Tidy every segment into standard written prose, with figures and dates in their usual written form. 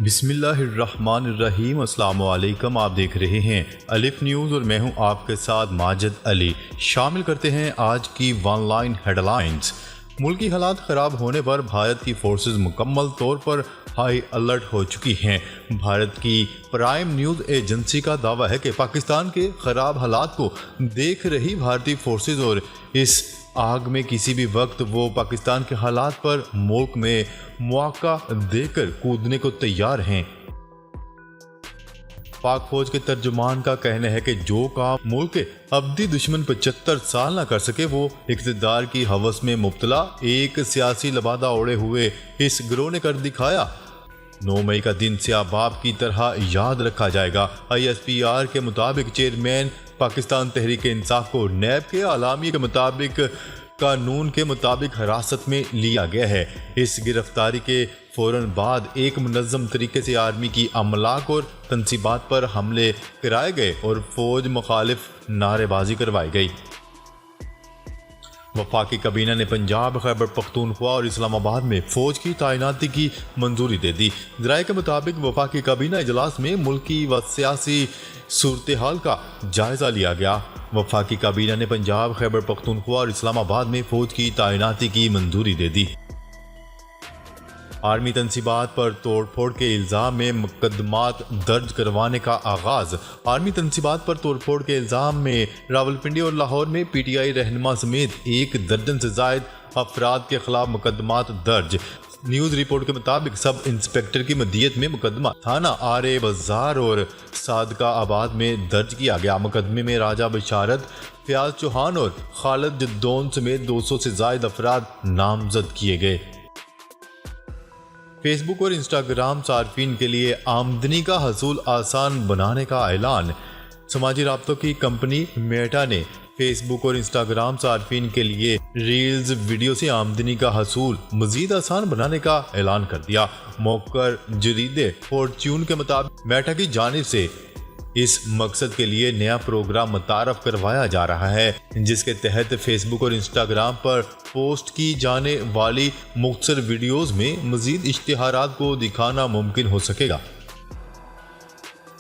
بسم اللہ الرحمن الرحیم۔ السلام علیکم، آپ دیکھ رہے ہیں الف نیوز اور میں ہوں آپ کے ساتھ ماجد علی۔ شامل کرتے ہیں آج کی ون لائن ہیڈ لائنز۔ ملکی حالات خراب ہونے پر بھارت کی فورسز مکمل طور پر ہائی الرٹ ہو چکی ہیں۔ بھارت کی پرائم نیوز ایجنسی کا دعویٰ ہے کہ پاکستان کے خراب حالات کو دیکھ رہی بھارتی فورسز اور اس آگ میں کسی بھی وقت وہ پاکستان کے حالات پر ملک میں مواقع دے کر کودنے کو تیار ہیں۔ پاک فوج کے ترجمان کا کہنا ہے کہ جو کام ملک کے ابدی دشمن 75 سال نہ کر سکے وہ اقتدار کی ہوس میں مبتلا ایک سیاسی لبادہ اوڑے ہوئے اس گروہ نے کر دکھایا۔ 9 مئی کا دن سیاہ باب کی طرح یاد رکھا جائے گا۔ ISPR کے مطابق چیئرمین پاکستان تحریک انصاف کو نیب کے اعلامیے کے مطابق قانون کے مطابق حراست میں لیا گیا ہے۔ اس گرفتاری کے فوراً بعد ایک منظم طریقے سے آرمی کی املاک اور تنصیبات پر حملے کرائے گئے اور فوج مخالف نعرے بازی کروائی گئی۔ وفاقی کابینہ نے پنجاب، خیبر پختونخوا اور اسلام آباد میں فوج کی تعیناتی کی منظوری دے دی۔ ذرائع کے مطابق وفاقی کابینہ اجلاس میں ملکی و سیاسی صورتحال کا جائزہ لیا گیا۔ وفاقی کابینہ نے پنجاب، خیبر پختونخوا اور اسلام آباد میں فوج کی تعیناتی کی منظوری دے دی۔ آرمی تنصیبات پر توڑ پھوڑ کے الزام میں مقدمات درج کروانے کا آغاز۔ آرمی تنصیبات پر توڑ پھوڑ کے الزام میں راولپنڈی اور لاہور میں PTI رہنما سمیت 1 درجن سے زائد افراد کے خلاف مقدمات درج۔ نیوز رپورٹ کے مطابق سب انسپکٹر کی مدیت میں مقدمہ تھانہ آرے بازار اور صادقہ آباد میں درج کیا گیا۔ مقدمے میں راجہ بشارت، فیاض چوہان اور خالد جدون سمیت 200 سے زائد افراد نامزد کیے گئے۔ فیس بک اور انسٹاگرام صارفین کے لیے آمدنی کا حصول آسان بنانے کا اعلان۔ سماجی رابطوں کی کمپنی میٹا نے فیس بک اور انسٹاگرام صارفین کے لیے ریلز ویڈیو سے آمدنی کا حصول مزید آسان بنانے کا اعلان کر دیا۔ موقر جریدے فورچیون کے مطابق میٹا کی جانب سے اس مقصد کے لیے نیا پروگرام متعارف کروایا جا رہا ہے، جس کے تحت فیس بک اور انسٹاگرام پر پوسٹ کی جانے والی مختصر ویڈیوز میں مزید اشتہارات کو دکھانا ممکن ہو سکے گا۔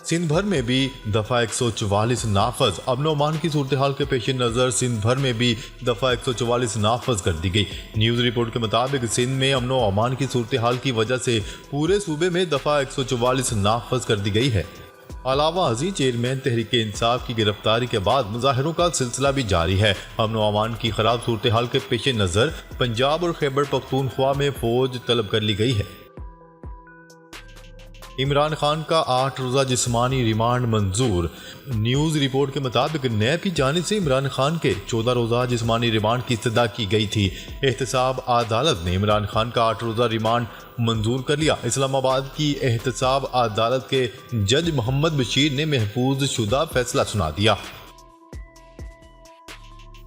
سندھ بھر میں بھی دفعہ 144 نافذ۔ امن و امان کی صورتحال کے پیش نظر سندھ بھر میں بھی دفعہ 144 نافذ کر دی گئی۔ نیوز رپورٹ کے مطابق سندھ میں امن و امان کی صورتحال کی وجہ سے پورے صوبے میں دفعہ 144 نافذ کر دی گئی ہے۔ علاوہ ازیں چیئرمین تحریک انصاف کی گرفتاری کے بعد مظاہروں کا سلسلہ بھی جاری ہے۔ امن و امان کی خراب صورتحال کے پیش نظر پنجاب اور خیبر پختونخوا میں فوج طلب کر لی گئی ہے۔ عمران خان کا 8 روزہ جسمانی ریمانڈ منظور۔ نیوز رپورٹ کے مطابق نیب کی جانب سے عمران خان کے 14 روزہ جسمانی ریمانڈ کی استدعا کی گئی تھی۔ احتساب عدالت نے عمران خان کا 8 روزہ ریمانڈ منظور کر لیا۔ اسلام آباد کی احتساب عدالت کے جج محمد بشیر نے محفوظ شدہ فیصلہ سنا دیا۔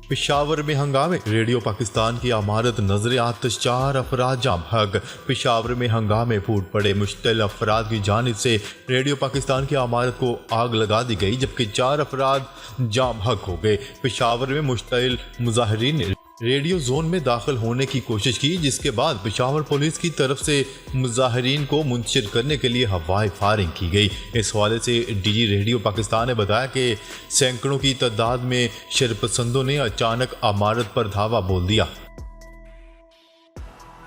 پشاور میں ہنگامے، ریڈیو پاکستان کی عمارت نظر آتش، 4 افراد جاں بحق۔ پشاور میں ہنگامے پھوٹ پڑے، مشتعل افراد کی جانب سے ریڈیو پاکستان کی عمارت کو آگ لگا دی گئی جبکہ 4 افراد جاں بحق ہو گئے۔ پشاور میں مشتعل مظاہرین نے ریڈیو زون میں داخل ہونے کی کوشش کی، جس کے بعد پشاور پولیس کی طرف سے مظاہرین کو منتشر کرنے کے لیے ہوائی فائرنگ کی گئی۔ اس حوالے سے DG ریڈیو پاکستان نے بتایا کہ سینکڑوں کی تعداد میں شرپسندوں نے اچانک عمارت پر دھاوا بول دیا۔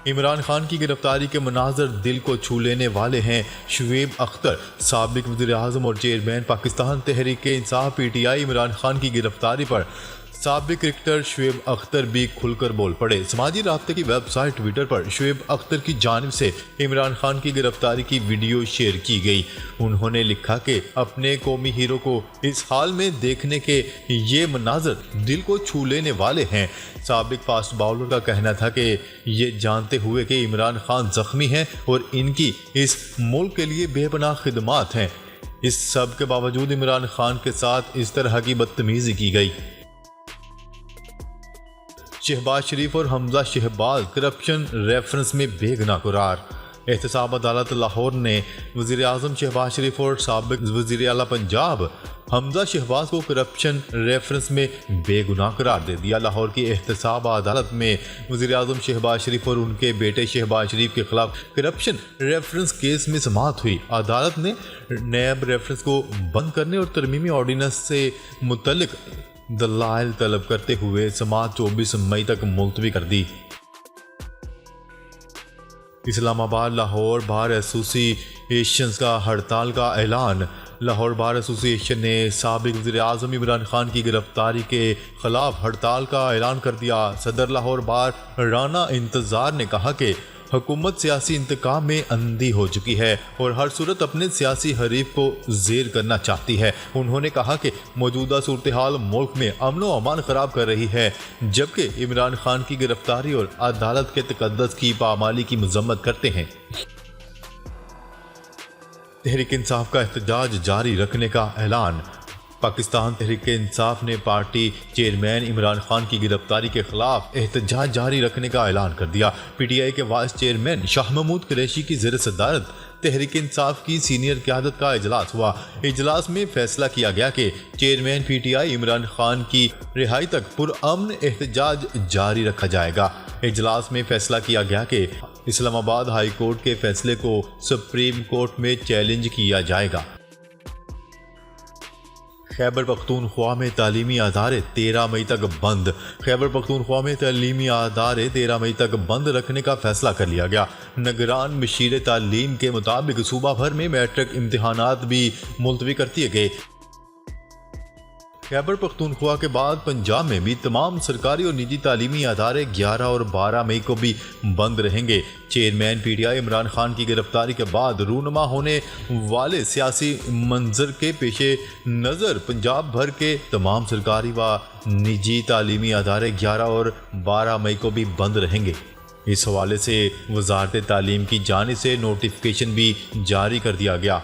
عمران خان کی گرفتاری کے مناظر دل کو چھو لینے والے ہیں۔ شعیب اختر، سابق وزیر اعظم اور چیئرمین پاکستان تحریک انصاف PTI عمران خان کی گرفتاری پر سابق کرکٹر شعیب اختر بھی کھل کر بول پڑے۔ سماجی رابطے کی ویب سائٹ ٹویٹر پر شعیب اختر کی جانب سے عمران خان کی گرفتاری کی ویڈیو شیئر کی گئی۔ انہوں نے لکھا کہ اپنے قومی ہیرو کو اس حال میں دیکھنے کے یہ مناظر دل کو چھو لینے والے ہیں۔ سابق فاسٹ باؤلر کا کہنا تھا کہ یہ جانتے ہوئے کہ عمران خان زخمی ہیں اور ان کی اس ملک کے لیے بے پناہ خدمات ہیں، اس سب کے باوجود عمران خان کے ساتھ اس طرح کی بدتمیزی کی گئی۔ شہباز شریف اور حمزہ شہباز کرپشن ریفرنس میں بے گناہ قرار۔ احتساب عدالت لاہور نے وزیر اعظم شہباز شریف اور سابق وزیر اعلیٰ پنجاب حمزہ شہباز کو کرپشن ریفرنس میں بے گناہ قرار دے دیا۔ لاہور کی احتساب عدالت میں وزیر اعظم شہباز شریف اور ان کے بیٹے شہباز شریف کے خلاف کرپشن ریفرنس کیس میں سماعت ہوئی۔ عدالت نے نیب ریفرنس کو بند کرنے اور ترمیمی آرڈیننس سے متعلق دلائل طلب کرتے ہوئے سماعت 24 مئی تک ملتوی کر دی۔ اسلام آباد لاہور بار ایسوسی ایشنز کا ہڑتال کا اعلان۔ لاہور بار ایسوسی ایشن نے سابق وزیر اعظم عمران خان کی گرفتاری کے خلاف ہڑتال کا اعلان کر دیا۔ صدر لاہور بار رانا انتظار نے کہا کہ حکومت سیاسی انتقام میں اندھی ہو چکی ہے اور ہر صورت اپنے سیاسی حریف کو زیر کرنا چاہتی ہے۔ انہوں نے کہا کہ موجودہ صورتحال ملک میں امن و امان خراب کر رہی ہے، جبکہ عمران خان کی گرفتاری اور عدالت کے تقدس کی پامالی کی مذمت کرتے ہیں۔ تحریک انصاف کا احتجاج جاری رکھنے کا اعلان۔ پاکستان تحریک انصاف نے پارٹی چیئرمین عمران خان کی گرفتاری کے خلاف احتجاج جاری رکھنے کا اعلان کر دیا۔ پی ٹی آئی کے وائس چیئرمین شاہ محمود قریشی کی زیر صدارت تحریک انصاف کی سینئر قیادت کا اجلاس ہوا۔ اجلاس میں فیصلہ کیا گیا کہ chairman P T I Imran Khan کی رہائی تک پرامن احتجاج جاری رکھا جائے گا۔ اجلاس میں فیصلہ کیا گیا کہ اسلام آباد ہائی کورٹ کے فیصلے کو سپریم کورٹ میں چیلنج کیا جائے گا۔ خیبر پختونخوا میں تعلیمی ادارے 13 مئی تک بند۔ خیبر پختونخوا میں تعلیمی ادارے 13 مئی تک بند رکھنے کا فیصلہ کر لیا گیا۔ نگران مشیر تعلیم کے مطابق صوبہ بھر میں میٹرک امتحانات بھی ملتوی کر دیے گئے۔ خیبر پختونخوا کے بعد پنجاب میں بھی تمام سرکاری اور نجی تعلیمی ادارے 11 اور 12 مئی کو بھی بند رہیں گے۔ Chairman P T I Imran Khan کی گرفتاری کے بعد رونما ہونے والے سیاسی منظر کے پیش نظر پنجاب بھر کے تمام سرکاری و نجی تعلیمی ادارے 11 اور 12 مئی کو بھی بند رہیں گے۔ اس حوالے سے وزارت تعلیم کی جانب سے نوٹیفیکیشن بھی جاری کر دیا گیا۔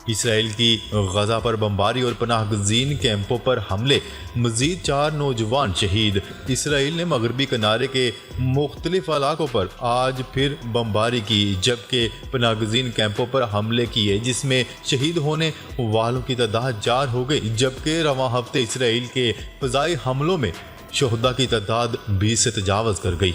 اسرائیل کی غزہ پر بمباری اور پناہ گزین کیمپوں پر حملے، مزید 4 نوجوان شہید۔ اسرائیل نے مغربی کنارے کے مختلف علاقوں پر آج پھر بمباری کی، جبکہ پناہ گزین کیمپوں پر حملے کیے، جس میں شہید ہونے والوں کی تعداد 4 ہو گئی، جبکہ رواں ہفتے اسرائیل کے فضائی حملوں میں شہداء کی تعداد 20 سے تجاوز کر گئی۔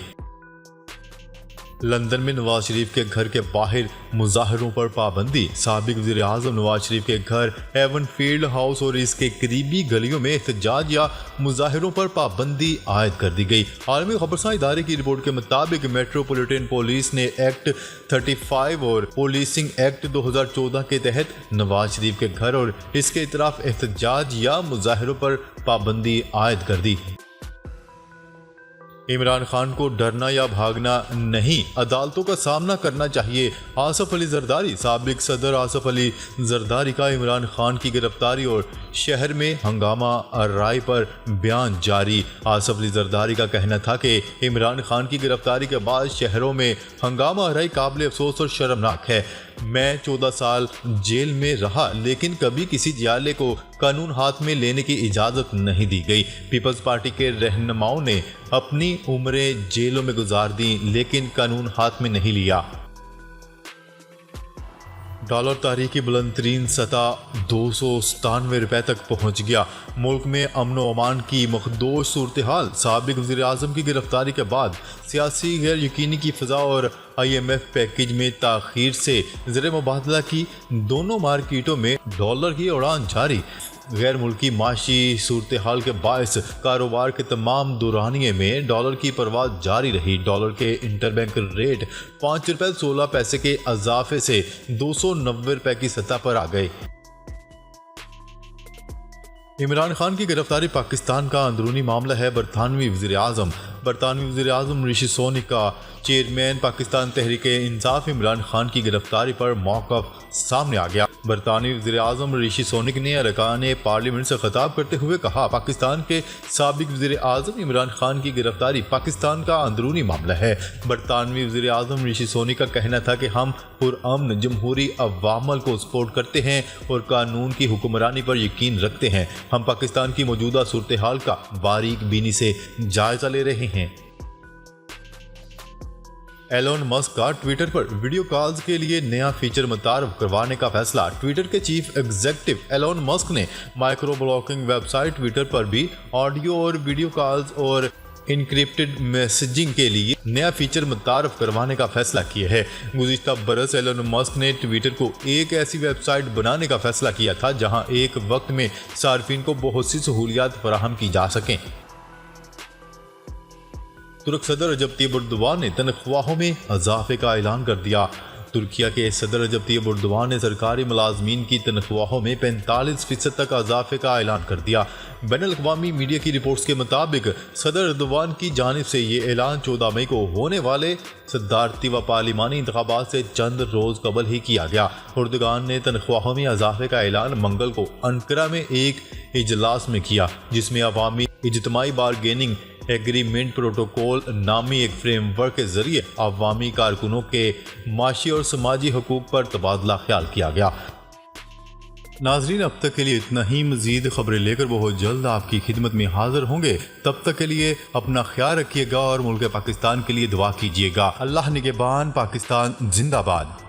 لندن میں نواز شریف کے گھر کے باہر مظاہروں پر پابندی۔ سابق وزیر اعظم نواز شریف کے گھر ایون فیلڈ ہاؤس اور اس کے قریبی گلیوں میں احتجاج یا مظاہروں پر پابندی عائد کر دی گئی۔ عالمی خبرساں ادارے کی رپورٹ کے مطابق میٹروپولیٹن پولیس نے ایکٹ 35 اور پولیسنگ ایکٹ 2014 کے تحت نواز شریف کے گھر اور اس کے اطراف احتجاج یا مظاہروں پر پابندی عائد کر دی۔ عمران خان کو ڈرنا یا بھاگنا نہیں، عدالتوں کا سامنا کرنا چاہیے۔ آصف علی زرداری۔ سابق صدر آصف علی زرداری کا عمران خان کی گرفتاری اور شہر میں ہنگامہ آرائی پر بیان جاری۔ آصف علی زرداری کا کہنا تھا کہ عمران خان کی گرفتاری کے بعد شہروں میں ہنگامہ آرائی قابل افسوس اور شرمناک ہے۔ میں 14 سال جیل میں رہا، لیکن کبھی کسی جیالے کو قانون ہاتھ میں لینے کی اجازت نہیں دی گئی۔ پیپلز پارٹی کے رہنماؤں نے اپنی عمریں جیلوں میں گزار دیں، لیکن قانون ہاتھ میں نہیں لیا۔ ڈالر تاریخی بلند ترین سطح 297 روپے تک پہنچ گیا۔ ملک میں امن و امان کی مخدوش صورتحال۔ سابق وزیر اعظم کی گرفتاری کے بعد سیاسی غیر یقینی کی فضا اور IMF پیکیج میں تاخیر سے زر مبادلہ کی دونوں مارکیٹوں میں ڈالر کی اڑان جاری۔ غیر ملکی معاشی صورتحال کے باعث کاروبار کے تمام دورانیے میں ڈالر کی پرواز جاری رہی۔ ڈالر کے انٹر بینک ریٹ 5 روپے 16 پیسے کے اضافے سے 290 روپے کی سطح پر آ گئے۔ عمران خان کی گرفتاری پاکستان کا اندرونی معاملہ ہے۔ برطانوی وزیر اعظم رشی سونک کا چیئرمین پاکستان تحریک انصاف عمران خان کی گرفتاری پر موقف سامنے آ گیا۔ برطانوی وزیر اعظم رشی سونک نے ارکان پارلیمنٹ سے خطاب کرتے ہوئے کہا، پاکستان کے سابق وزیر اعظم عمران خان کی گرفتاری پاکستان کا اندرونی معاملہ ہے۔ برطانوی وزیر اعظم رشی سونک کا کہنا تھا کہ ہم پرامن جمہوری عوامل کو سپورٹ کرتے ہیں اور قانون کی حکمرانی پر یقین رکھتے ہیں۔ ہم پاکستان کی موجودہ صورتحال کا باریک بینی سے جائزہ لے رہے ہیں۔ ایلون مسک کا ٹویٹر پر ویڈیو کالز کے لیے نیا فیچر متعارف کروانے کا فیصلہ۔ ٹویٹر کے چیف ایگزیکٹو ایلون مسک نے micro blogging web site Twitter پر بھی آڈیو اور ویڈیو کالز اور انکرپٹڈ میسجنگ کے لیے نیا فیچر متعارف کروانے کا فیصلہ کیا ہے۔ گزشتہ برس ایلون مسک نے ٹویٹر کو ایک ایسی ویب سائٹ بنانے کا فیصلہ کیا تھا جہاں ایک وقت میں صارفین کو بہت سی سہولیات فراہم کی جا سکیں۔ ترک صدر رجب طیب اردوان نے تنخواہوں میں اضافے کا اعلان کر دیا۔ ترکیہ کے صدر رجب طیب اردوان نے سرکاری ملازمین کی تنخواہوں میں 45% تک اضافے کا اعلان کر دیا۔ بین الاقوامی میڈیا کی رپورٹس کے مطابق صدر اردوان کی جانب سے یہ اعلان 14 مئی کو ہونے والے صدارتی و پارلیمانی انتخابات سے چند روز قبل ہی کیا گیا۔ اردوغان نے تنخواہوں میں اضافے کا اعلان منگل کو انقرہ میں ایک اجلاس میں کیا، جس میں عوامی اجتماعی بارگیننگ ایگریمنٹ پروٹوکول نامی ایک فریم ورک کے ذریعے عوامی کارکنوں کے معاشی اور سماجی حقوق پر تبادلہ خیال کیا گیا۔ ناظرین، اب تک کے لیے اتنا ہی۔ مزید خبریں لے کر بہت جلد آپ کی خدمت میں حاضر ہوں گے۔ تب تک کے لیے اپنا خیال رکھیے گا اور ملک پاکستان کے لیے دعا کیجیے گا۔ اللہ نگہبان۔ پاکستان زندہ باد۔